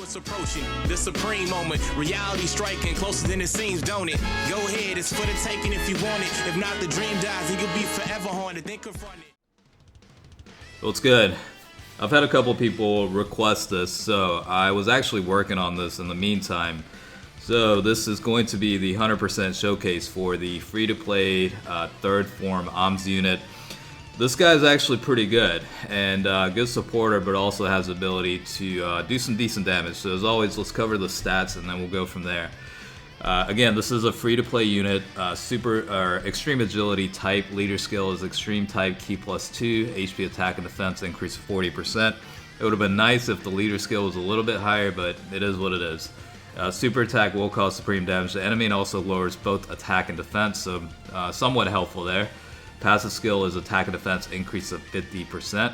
it's approaching the supreme moment. Reality striking closer than it seems, don't it? Go ahead, it's for the taking if you want it. If not, the dream dies and you'll be forever haunted. Then confront it. What's good? I've had a couple people request this, so I was actually working on this in the meantime. So this is going to be the 100% showcase for the free-to-play third form Ahms unit. This guy's actually pretty good and good supporter, but also has the ability to do some decent damage. So as always, let's cover the stats and then we'll go from there. Again, this is a free-to-play unit, extreme agility type, leader skill is extreme type, Ki +2, HP attack and defense increase of 40%. It would have been nice if the leader skill was a little bit higher, but it is what it is. Super attack will cause supreme damage to the enemy and also lowers both attack and defense, so somewhat helpful there. Passive skill is attack and defense increase of 50%.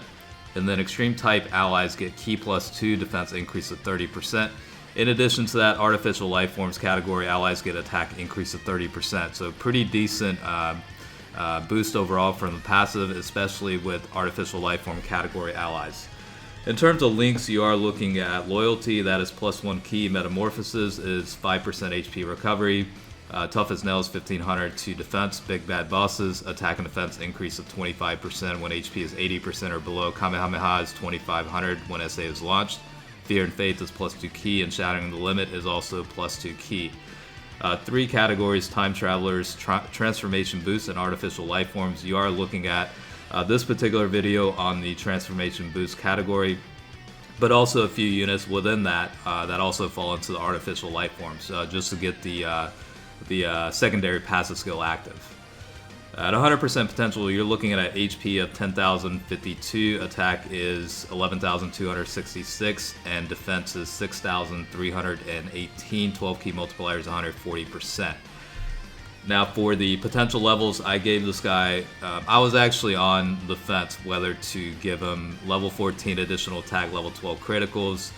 And then extreme type allies get Ki +2, defense increase of 30%. In addition to that, artificial life forms category allies get attack increase of 30%. So pretty decent boost overall from the passive, especially with artificial life form category allies. In terms of links, you are looking at loyalty, that is +1 Ki. Metamorphosis is 5% HP recovery. Tough as nails 1500 to defense. Big bad bosses, attack and defense increase of 25% when HP is 80% or below. Kamehameha is 2500 when SA is launched. Fear and Faith is +2 Ki, and Shattering the Limit is also +2 Ki. 3 categories: Time Travelers, Transformation Boost, and Artificial Life Forms. You are looking at this particular video on the Transformation Boost category, but also a few units within that that also fall into the Artificial Life Forms, just to get the secondary passive skill active. At 100% potential, you're looking at an HP of 10,052, attack is 11,266, and defense is 6,318. 12 Ki Multiplier is 140%. Now for the potential levels, I gave this guy, I was actually on the fence whether to give him level 14 additional attack, level 12 criticals,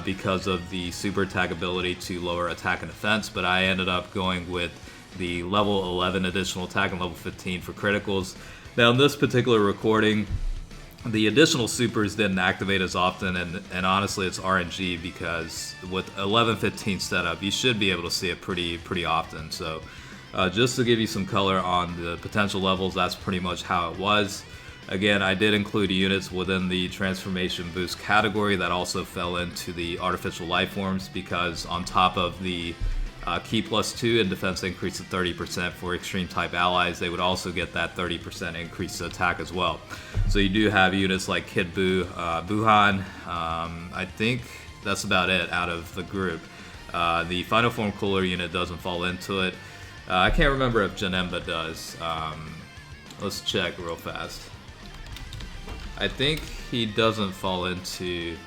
because of the super attack ability to lower attack and defense, but I ended up going with the level 11 additional attack and level 15 for criticals. Now in this particular recording, the additional supers didn't activate as often, and honestly it's RNG, because with 11-15 setup you should be able to see it pretty often. So just to give you some color on the potential levels, that's pretty much how it was. Again, I did include units within the Transformation Boost category that also fell into the Artificial Life Forms, because on top of the Ki +2 and defense increase of 30% for extreme type allies, they would also get that 30% increase to attack as well. So you do have units like Kid Buu, Buhan. I think that's about it out of the group. The Final Form Cooler unit doesn't fall into it. I can't remember if Janemba does. Let's check real fast. I think he doesn't fall into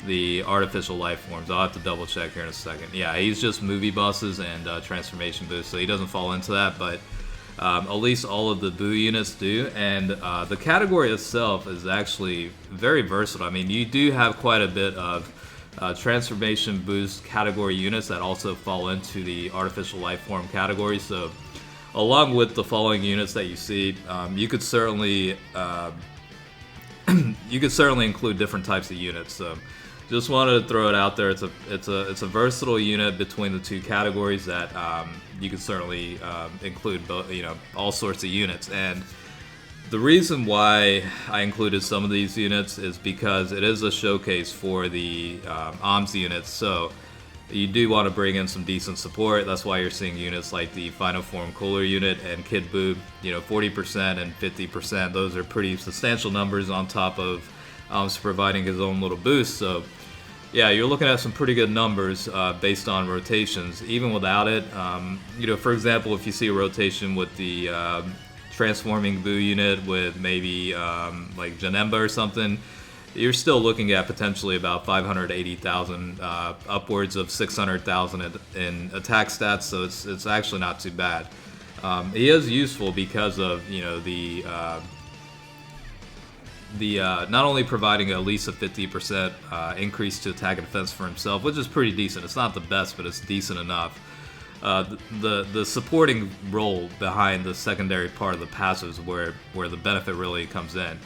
the artificial life forms. I'll have to double check here in a second. Yeah, he's just movie bosses and transformation boost, so he doesn't fall into that, but at least all of the Buu units do. And the category itself is actually very versatile. I mean, you do have quite a bit of transformation boost category units that also fall into the artificial life form category. So along with the following units that you see, you could certainly include different types of units. So just wanted to throw it out there. It's a versatile unit between the two categories that you could certainly include both, all sorts of units. And the reason why I included some of these units is because it is a showcase for the Ahms units. So you do want to bring in some decent support. That's why you're seeing units like the Final Form Cooler unit and Kid Buu, 40% and 50%. Those are pretty substantial numbers on top of Ahms providing his own little boost. So yeah, you're looking at some pretty good numbers based on rotations. Even without it, for example, if you see a rotation with the transforming Buu unit with maybe like Janemba or something, you're still looking at potentially about 580,000, upwards of 600,000 in attack stats. So it's actually not too bad. He is useful because of not only providing at least a 50% increase to attack and defense for himself, which is pretty decent. It's not the best, but it's decent enough. The supporting role behind the secondary part of the passive is where the benefit really comes in.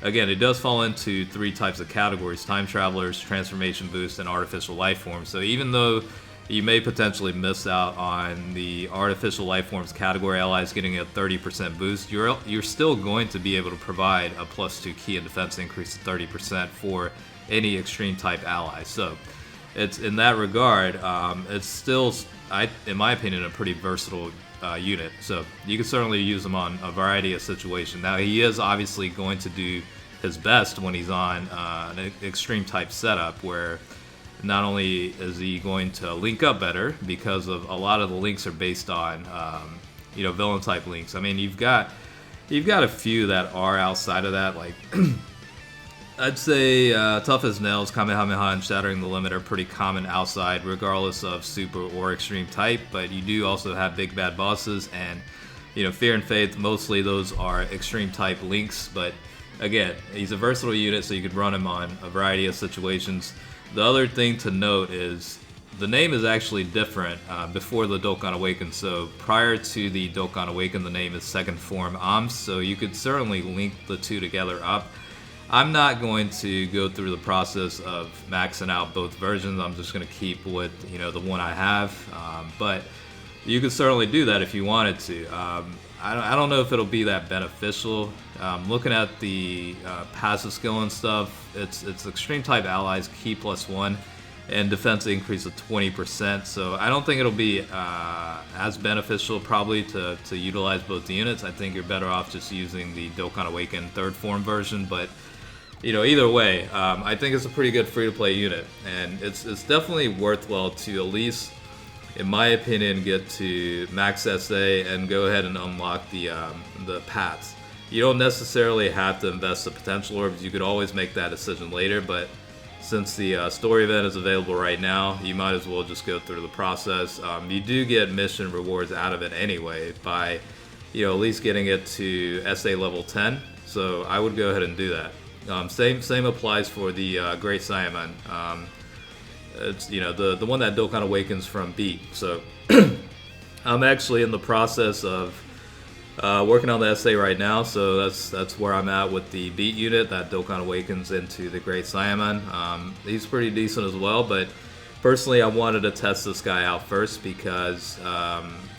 again, it does fall into 3 types of categories: time travelers, transformation boost, and artificial life forms. So even though you may potentially miss out on the artificial life forms category allies getting a 30% boost, you're still going to be able to provide a +2 key and defense increase of 30% for any extreme type ally. So it's in that regard, it's still, in my opinion, a pretty versatile unit. So you can certainly use him on a variety of situations. Now, he is obviously going to do his best when he's on an extreme type setup, where not only is he going to link up better, because of a lot of the links are based on villain type links. I mean, you've got a few that are outside of that, like I'd say Tough as Nails, Kamehameha, and Shattering the Limit are pretty common outside, regardless of super or extreme type. But you do also have big bad bosses, and Fear and Faith. Mostly those are extreme type links. But again, he's a versatile unit, so you could run him on a variety of situations. The other thing to note is the name is actually different before the Dokkan Awaken. So prior to the Dokkan Awaken, the name is Second Form Ahms. So you could certainly link the two together up. I'm not going to go through the process of maxing out both versions. I'm just going to keep with the one I have, but you could certainly do that if you wanted to. I don't know if it'll be that beneficial. Looking at the passive skill and stuff, it's extreme type allies, key +1, and defense increase of 20%. So I don't think it'll be as beneficial probably to utilize both the units. I think you're better off just using the Dokkan Awaken third form version, but either way, I think it's a pretty good free-to-play unit, and it's definitely worthwhile to at least, in my opinion, get to max SA and go ahead and unlock the paths. You don't necessarily have to invest the potential orbs. You could always make that decision later, but since the story event is available right now, you might as well just go through the process. You do get mission rewards out of it anyway by at least getting it to SA level 10, so I would go ahead and do that. Same applies for the Great Saiyaman. It's the one that Dokkan Awakens from Beat. So I'm actually in the process of working on the SA right now. So that's where I'm at with the Beat unit that Dokkan Awakens into the Great Saiyaman. He's pretty decent as well, but personally I wanted to test this guy out first because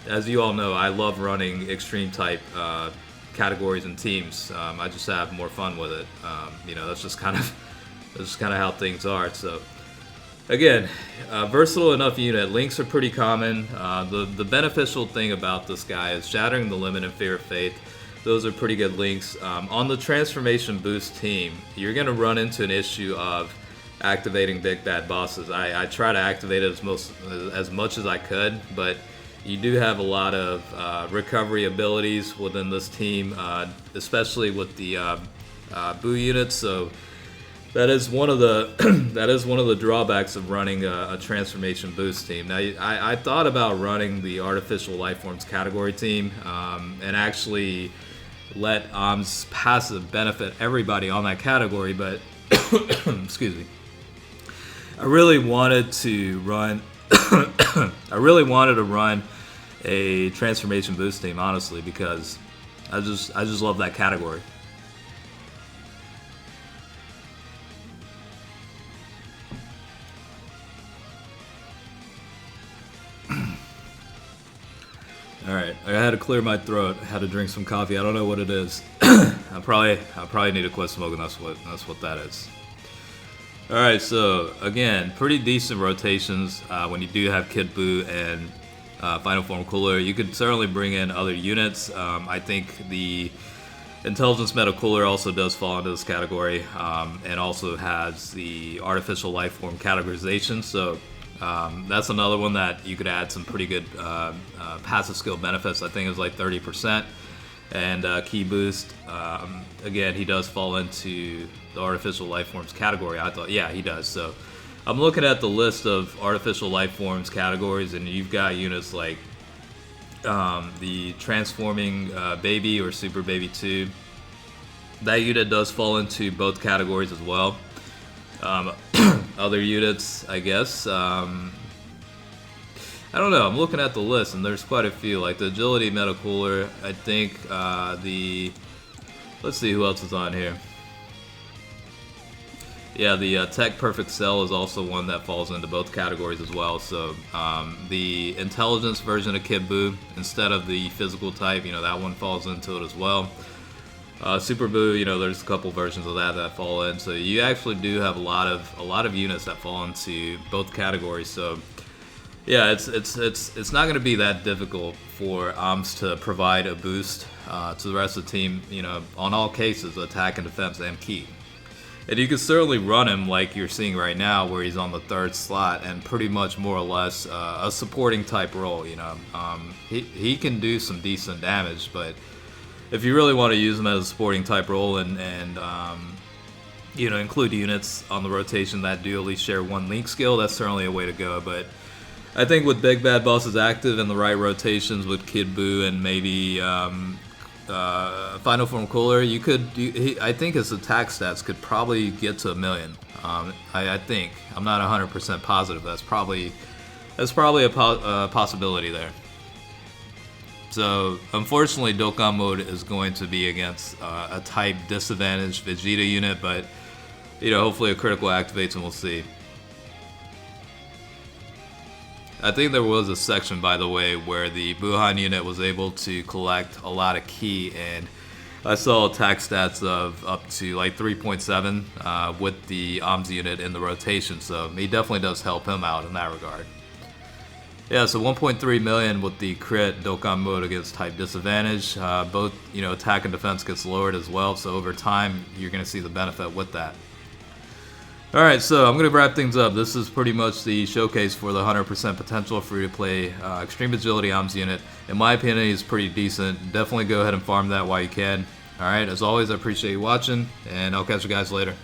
as you all know, I love running extreme type categories and teams. I just have more fun with it. That's just kind of how things are. So again, versatile enough unit. Links are pretty common. The beneficial thing about this guy is Shattering the Limit and Fear of Faith. Those are pretty good links. On the transformation boost team, you're going to run into an issue of activating big bad bosses. I try to activate it as much as I could, but you do have a lot of recovery abilities within this team, especially with the Boo units. So that is one of the drawbacks of running a transformation boost team. Now, I thought about running the artificial life forms category team and actually let Ahms passive benefit everybody on that category, but excuse me. I really wanted to run a transformation boost team, honestly, because I just love that category. All right, I had to clear my throat. I had to drink some coffee. I don't know what it is. I probably need to quit smoking. That's what that is. All right, so again, pretty decent rotations when you do have Kid Buu and Final Form Cooler. You could certainly bring in other units. I think the Intelligence Meta Cooler also does fall into this category, and also has the Artificial Life Form categorization. So that's another one that you could add some pretty good passive skill benefits. I think it's like 30%. And Key Boost, again, he does fall into the Artificial Life Forms category. I thought, yeah, he does. So I'm looking at the list of Artificial Life Forms categories, and you've got units like the Transforming Baby or Super Baby 2. That unit does fall into both categories as well. Other units, I guess. I don't know. I'm looking at the list, and there's quite a few. Like the Agility Meta Cooler. I think let's see who else is on here. Yeah, the Tech Perfect Cell is also one that falls into both categories as well. So the intelligence version of Kid Buu, instead of the physical type, that one falls into it as well. Super Buu, there's a couple versions of that fall in. So you actually do have a lot of units that fall into both categories. So yeah, it's not going to be that difficult for Ahms to provide a boost to the rest of the team. On all cases, attack and defense and Ki. And you can certainly run him like you're seeing right now, where he's on the 3rd slot and pretty much more or less a supporting type role. He can do some decent damage, but if you really want to use him as a supporting type role and include units on the rotation that do at least share one link skill, that's certainly a way to go. But I think with Big Bad Bosses active in the right rotations with Kid Buu and maybe Final Form Cooler, I think his attack stats could probably get to 1 million. I think. I'm not 100% positive. That's probably a possibility there. So unfortunately, Dokkan mode is going to be against a type disadvantaged Vegeta unit, but hopefully a critical activates and we'll see. I think there was a section, by the way, where the Buhan unit was able to collect a lot of Ki, and I saw attack stats of up to like 3.7 with the Ahms unit in the rotation, so he definitely does help him out in that regard. Yeah, so 1.3 million with the crit Dokkan mode against type disadvantage. Both attack and defense gets lowered as well, so over time you're going to see the benefit with that. Alright, so I'm going to wrap things up. This is pretty much the showcase for the 100% potential free-to-play Extreme Agility Ahms unit. In my opinion, he's pretty decent. Definitely go ahead and farm that while you can. Alright, as always, I appreciate you watching, and I'll catch you guys later.